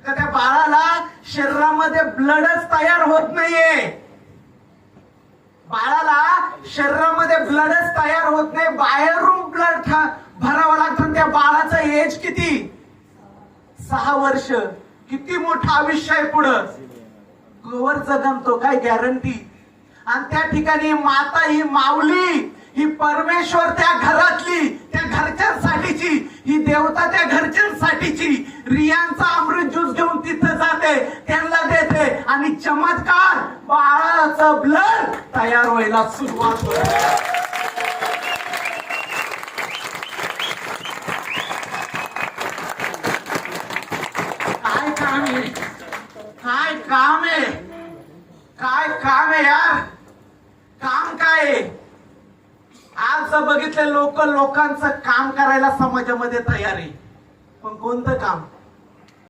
तर त्या बाळाला शरीरामध्ये ब्लडच तयार होत नाहीये. बाळाला शरीरामध्ये ब्लडच तयार होत नाही, बाहेरून ब्लड भरावं लागतं. त्या बाळाचं एज किती? 6 वर्ष. किती मोठं आयुष्य आहे पुढं, कवर जगन तो, काय गॅरंटी? आणि त्या ठिकाणी माता ही माऊली, ही परमेश्वर त्या घरातली, त्या घरच्यांसाठीची, ही देवता त्या घरच्यांसाठीची रियांचा अमृत ज्यूस घेऊन तिथं जाते, त्यांना देते आणि चमत्कार बाळाचं ब्लड तयार व्हायला सुरुवात होते. काय काम आहे, काय काम आहे, काय काम आहे यार, काम काय आहे? आज बघितलं लोकांचं काम करायला समाजामध्ये तयार आहे, पण कोणतं काम?